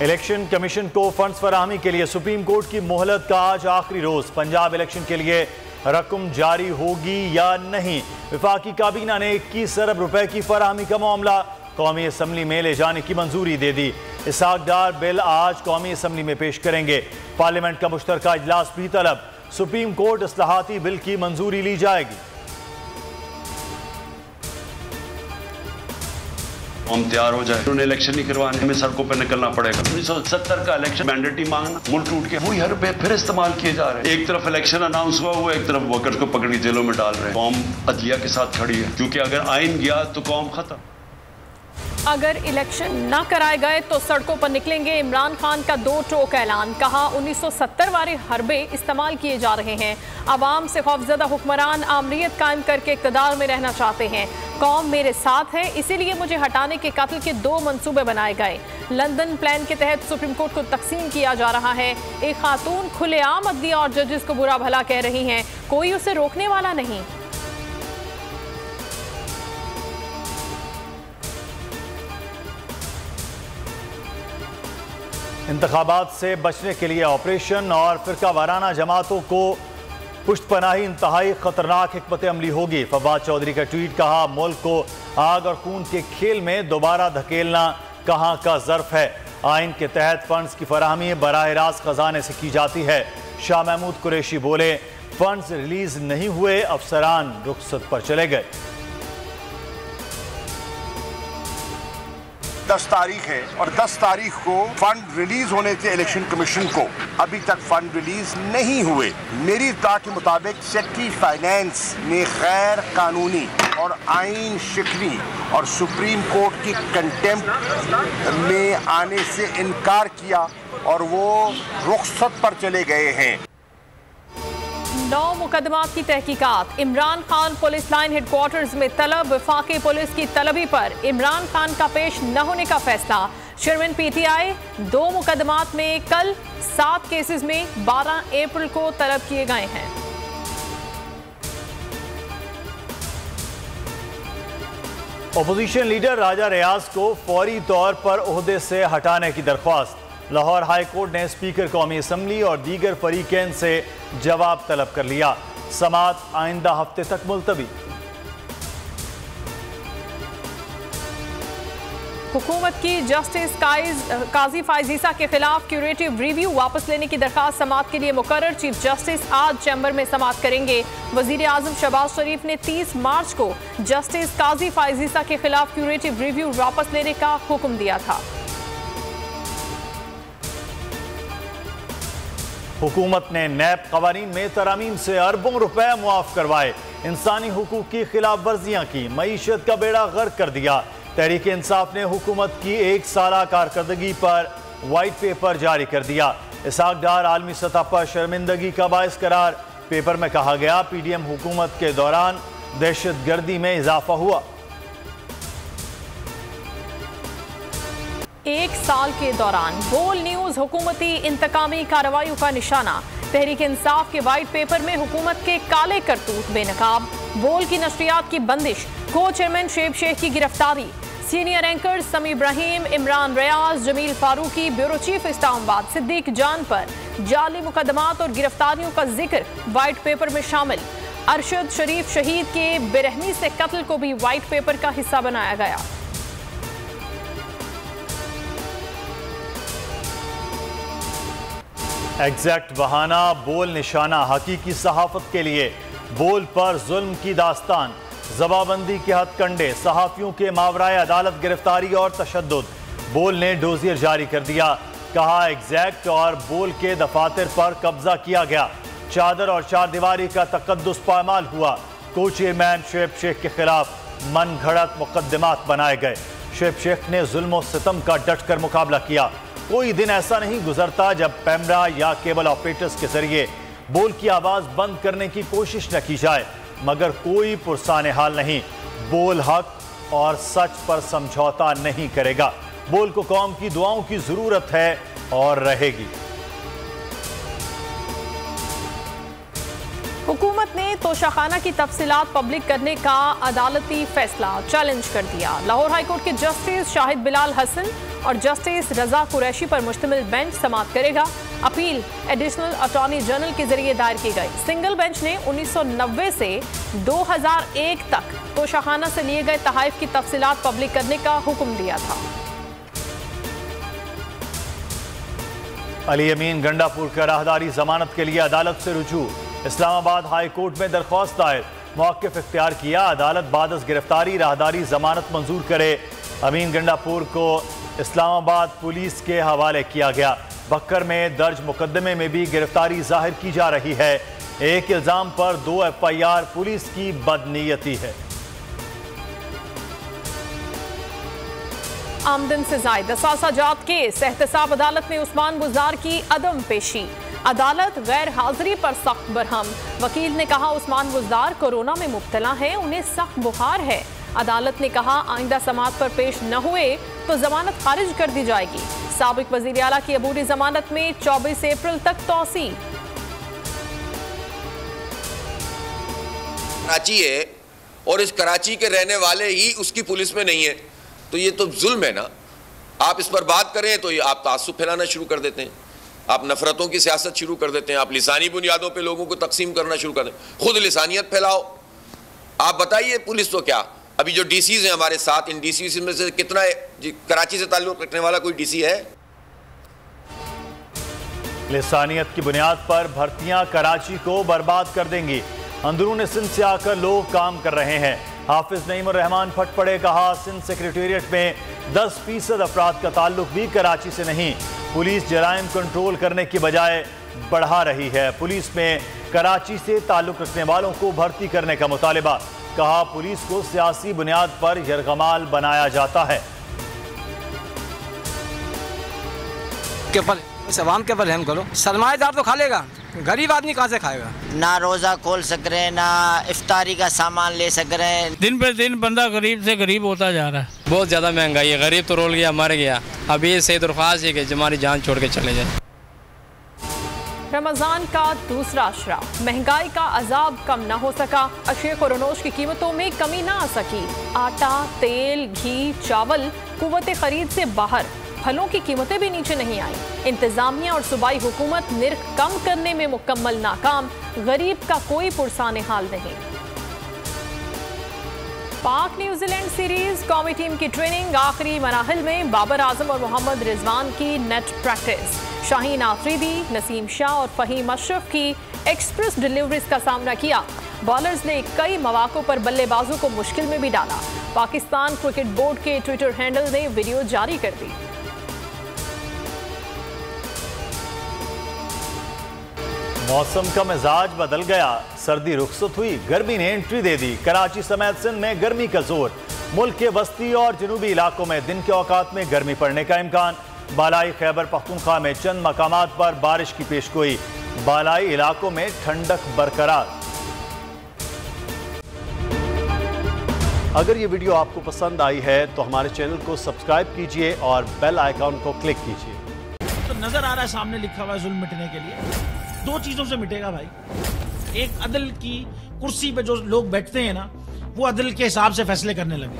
Election commission को funds फराहमी के लिए सुप्रीम कोर्ट की मोहलत का आज आखिरी रोज। पंजाब इलेक्शन के लिए रकम जारी होगी या नहीं। वफाकी काबीना ने 21 अरब रुपए की फराहमी का मामला कौमी असम्बली में ले जाने की मंजूरी दे दी। इसहाक डार बिल आज कौमी असम्बली में पेश करेंगे। पार्लियामेंट का मुश्तरका इजलास भी तलब। सुप्रीम कोर्ट इस्लाहाती बिल की मंजूरी ली जाएगी। हम तैयार हो जाए, उन्हें इलेक्शन नहीं करवाने, हमें सड़कों पर निकलना पड़ेगा। 1970 का इलेक्शन मैंडेटरी मांगना, मुल्क टूट के वही हर पे फिर इस्तेमाल किए जा रहे हैं। एक तरफ इलेक्शन अनाउंस हुआ, वो एक तरफ वर्कर्स को पकड़ के जेलों में डाल रहे हैं। कौम अदलिया के साथ खड़ी है, क्योंकि अगर आइन गया तो कौम खत्म। अगर इलेक्शन न कराए गए तो सड़कों पर निकलेंगे। इमरान खान का दो टोक ऐलान। कहा 1970 वाले हरबे इस्तेमाल किए जा रहे हैं। अवाम से खौफजदा हुक्मरान आमरीत कायम करके इक़्तिदार में रहना चाहते हैं। कौम मेरे साथ है, इसीलिए मुझे हटाने के कत्ल के 2 मंसूबे बनाए गए। लंदन प्लान के तहत सुप्रीम कोर्ट को तकसीम किया जा रहा है। एक खातून खुलेआम अदलिया और जजेस को बुरा भला कह रही हैं, कोई उसे रोकने वाला नहीं। इंतखाबात से बचने के लिए ऑपरेशन और फिरका वाराना जमातों को पुष्टपनाही इंतहाई खतरनाक हिकमत अमली होगी। फवाद चौधरी का ट्वीट। कहा मुल्क को आग और खून के खेल में दोबारा धकेलना कहां का ज़र्फ है। आइन के तहत फंड्स की फराहमी बराह रास्त खजाने से की जाती है। शाह महमूद कुरैशी बोले, फंड्स रिलीज नहीं हुए, अफसरान रुखसत पर चले गए। 10 तारीख है और 10 तारीख को फंड रिलीज होने थे इलेक्शन कमीशन को, अभी तक फंड रिलीज नहीं हुए। मेरी इत्तला के मुताबिक सेक्रेटरी फाइनेंस ने गैर कानूनी और आइन शिकनी और सुप्रीम कोर्ट की कंटेम्प्ट में आने से इनकार किया और वो रुखसत पर चले गए हैं। 9 मुकदमात की तहकीकात। Imran Khan police line headquarters में तलब। वफाकी पुलिस की तलबी पर इमरान खान का पेश न होने का फैसला। Chairman PTI. 2 मुकदमात में कल 7 केसेस में 12 अप्रैल को तलब किए गए हैं। अपोजिशन लीडर राजा रियाज को फौरी तौर पर ओहदे से हटाने की दरख्वास्त। लाहौर हाई कोर्ट ने स्पीकर कौमी असम्बली और दीगर फरीकैन से जवाब तलब कर लिया। समाअत आइंदा हफ्ते तक मुलतवी। हुकूमत की जस्टिस काजी फायजीसा के खिलाफ क्यूरेटिव रिव्यू वापस लेने की दरखास्त समाअत के लिए मुकर्रर। चीफ जस्टिस आज चैम्बर में समाअत करेंगे। वजीर आजम शहबाज शरीफ ने 30 मार्च को जस्टिस काजी फायजीसा के खिलाफ क्यूरेटिव रिव्यू वापस लेने का हुक्म दिया था। हुकूमत ने नैब कवानीन में तरामीम से अरबों रुपए मुआफ करवाए। इंसानी हुकूक की खिलाफ वर्जियां की, मईशत का बेड़ा गर्क कर दिया। तहरीक इंसाफ ने हुकूमत की 1 साला कारकर्दगी पर वाइट पेपर जारी कर दिया। इसहाक डार आलमी सतह पर शर्मिंदगी का बायस करार। पेपर में कहा गया, पीडीएम हुकूमत के दौरान दहशत गर्दी में इजाफा हुआ। 1 साल के दौरान बोल न्यूज हुकूमती इंतकामी कार्रवाइयों का निशाना। तहरीक इंसाफ के वाइट पेपर में हुकूमत के काले करतूत बेनकाब। बोल की नशरियात की बंदिश। को चेयरमैन शेब शेख की गिरफ्तारी। सीनियर एंकर समी इब्राहिम, इमरान रियाज, जमील फारूकी, ब्यूरो चीफ इस्लामाबाद सिद्दीक जान पर जाली मुकदमात और गिरफ्तारियों का जिक्र वाइट पेपर में शामिल। अरशद शरीफ शहीद के बेरहमी से कत्ल को भी वाइट पेपर का हिस्सा बनाया गया। एग्जैक्ट बहाना, बोल निशाना। हकीकी सहाफत के लिए बोल पर जुल्म की दास्तान। जबाबंदी के हथकंडे, सहाफियों के मावराए अदालत गिरफ्तारी और तशद्दुद। बोल ने डोजियर जारी कर दिया। कहा एग्जैक्ट और बोल के दफातर पर कब्जा किया गया। चादर और चारदीवारी का तकद्दुस पामाल हुआ। को चेयरमैन शेब शेख के खिलाफ मन घड़त मुकदमात बनाए गए। शेब शेख ने जुल्म और सितम का डटकर मुकाबला किया। कोई दिन ऐसा नहीं गुजरता जब पैमरा या केबल ऑपरेटर्स के जरिए बोल की आवाज बंद करने की कोशिश न की जाए, मगर कोई पुरसाने हाल नहीं। बोल हक और सच पर समझौता नहीं करेगा। बोल को कौम की दुआओं की जरूरत है और रहेगी। हुकूमत ने तोशाखाना की तफसीलात पब्लिक करने का अदालती फैसला चैलेंज कर दिया। लाहौर हाईकोर्ट के जस्टिस शाहिद बिलाल हसन और जस्टिस रजा कुरैशी पर मुश्तमिल बेंच समाअत करेगा। अपील एडिशनल अटॉर्नी जनरल के जरिए दायर की गई। सिंगल बेंच ने 1990 से 2001 तक तोशाखाना से लिए गए तहाइफ की तफसीलात पब्लिक करने का हुक्म दिया था। अली अमीन गंडापुर का राहदारी जमानत के लिए अदालत से रुजू। इस्लामाबाद हाई कोर्ट में दरख्वास्त दायर, मौक़िफ़ इख्तियार किया। अदालत बादस गिरफ्तारी राहदारी जमानत मंजूर करे। अमीन गंडापुर को इस्लामाबाद पुलिस के हवाले किया गया। बक्कर में दर्ज मुकदमे में भी गिरफ्तारी जाहिर की जा रही है। एक इल्जाम पर 2 FIR, पुलिस की बदनीयती है। आमदन से जायद असासा जात केस, एहतसाब अदालत में उस्मान बुज़दार की अदम पेशी। अदालत गैर हाजिरी पर सख्त बरहम। वकील ने कहा उस्मान बुज़दार कोरोना में मुब्तला है, उन्हें सख्त बुखार है। अदालत ने कहा आइंदा समाअत पर पेश न हुए तो जमानत खारिज कर दी जाएगी। साबिक वज़ीर आला की अबूरी जमानत में 24 अप्रैल तक तौसी। कराची है और इस कराची के रहने वाले ही उसकी पुलिस में नहीं है, तो ये तो जुल्म है ना। आप इस पर बात करें तो ये आप तासुब फैलाना शुरू कर देते हैं, आप नफरतों की सियासत शुरू कर देते हैं, आप लिसानी बुनियादों पे लोगों को तकसीम करना शुरू कर दें। खुद लिसानियत फैलाओ। आप बताइए पुलिस तो क्या, अभी जो DCs हैं हमारे साथ, इन DCs में से कितना कराची से ताल्लुक रखने वाला कोई DC है? लिसानियत की बुनियाद पर भर्तियां कराची को बर्बाद कर देंगी। अंदरून सिंध से आकर लोग काम कर रहे हैं। हाफिज नईमुर रहमान फट पड़े, कहा सिंध सेक्रेटेरिएट में 10% अफराद का ताल्लुक भी कराची से नहीं। पुलिस जराइम कंट्रोल करने की बजाय बढ़ा रही है। पुलिस में कराची से ताल्लुक रखने वालों को भर्ती करने का मुतालिबा। कहा पुलिस को सियासी बुनियाद पर यरगमाल बनाया जाता है। अवाम के ऊपर रहम करो। सरमाएदार तो खा लेगा, गरीब आदमी कहाँ से खाएगा? ना रोज़ा खोल सक रहे, ना इफ्तारी का सामान ले सक रहे। दिन पे दिन बंदा गरीब से गरीब होता जा रहा है। बहुत ज़्यादा महंगाई है, गरीब तो रोल गया, मर गया। अभी ये सही दरख्वास्त है कि हमारी जान छोड़ के चले जाए। रमजान का दूसरा अशरा, महंगाई का अजाब कम ना हो सका। अशिया खुरनोश की कीमतों में कमी ना आ सकी। आटा, तेल, घी, चावल कुव्वत खरीद से बाहर। फलों की कीमतें भी नीचे नहीं आई। इंतजामिया और सूबाई हुकूमत निर्ख कम करने में मुकम्मल नाकाम। गरीब का कोई पुरसाने हाल नहीं। पाक न्यूजीलैंड सीरीज कौमी टीम की ट्रेनिंग आखिरी मराहिल में। बाबर आजम और मोहम्मद रिजवान की नेट प्रैक्टिस। शाहीन आफरीदी, नसीम शाह और फहीम अशरफ की एक्सप्रेस डिलीवरीज का सामना किया। बॉलर्स ने कई मौकों पर बल्लेबाजों को मुश्किल में भी डाला। पाकिस्तान क्रिकेट बोर्ड के ट्विटर हैंडल ने वीडियो जारी कर दी। मौसम का मिजाज बदल गया, सर्दी रुखसत हुई, गर्मी ने एंट्री दे दी। कराची समेत सिंध में गर्मी का जोर। मुल्क के वस्ती और जनूबी इलाकों में दिन के औकात में गर्मी पड़ने का इम्कान। बालाई खैबर पख्तूनख्वा में चंद मकामात पर बारिश की पेशगोई। बालाई इलाकों में ठंडक बरकरार। अगर ये वीडियो आपको पसंद आई है तो हमारे चैनल को सब्सक्राइब कीजिए और बेल आइकॉन को क्लिक कीजिए। तो नजर आ रहा है सामने लिखा हुआ है जुल्म मिटने के लिए। 2 चीजों से मिटेगा भाई। एक, अदल की कुर्सी पे जो लोग बैठते हैं ना, वो अदल के हिसाब से फैसले करने लगे।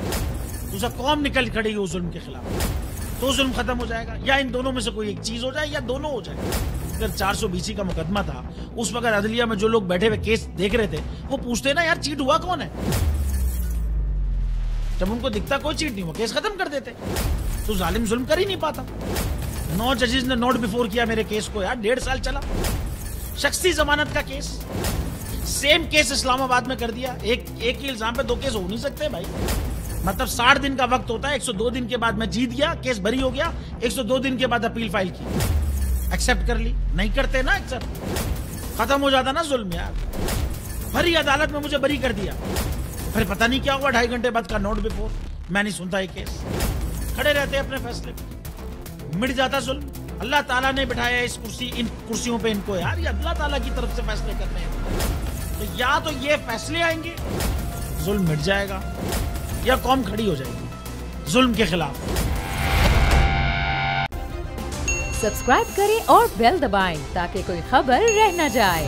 दूसरा, कौम निकल खड़ेगी उस जुल्म के खिलाफ, तो जुल्म खत्म हो जाएगा। या इन दोनों में से कोई एक चीज हो जाए या दोनों हो जाए। अगर 420 का मुकदमा था, उस वक्त अदलिया में जो लोग बैठे हुए केस देख रहे थे, वो पूछते ना यार चीट हुआ कौन है। जब उनको दिखता कोई चीट नहीं हुआ, केस खत्म कर देते। तो जालिम जुल्म कर ही नहीं पाता। 9 जजेस ने नोट बिफोर किया मेरे केस को यार, 1.5 साल चला। शख्सी जमानत का केस, सेम केस इस्लामाबाद में कर दिया। एक ही इल्जाम पे 2 केस हो नहीं सकते भाई। मतलब 60 दिन का वक्त होता है। 102 दिन के बाद मैं जीत गया, केस बरी हो गया। 102 दिन के बाद अपील फाइल की, एक्सेप्ट कर ली। नहीं करते ना एक्सेप्ट, खत्म हो जाता ना जुल्म यार। भरी अदालत में मुझे बरी कर दिया, फिर पता नहीं क्या हुआ 2.5 घंटे बाद का नोट बिफोर। मैं नहीं सुनता ये केस, खड़े रहते अपने फैसले पे, मिट जाता जुल्म। अल्लाह ताला ने बिठाया इस इन कुर्सियों पे इनको यार, ये अल्लाह ताला की तरफ से फैसले करने हैं। तो या तो ये फैसले आएंगे, जुल्म मिट जाएगा, या कौम खड़ी हो जाएगी जुल्म के खिलाफ। सब्सक्राइब करें और बेल दबाएं ताकि कोई खबर रह न जाए।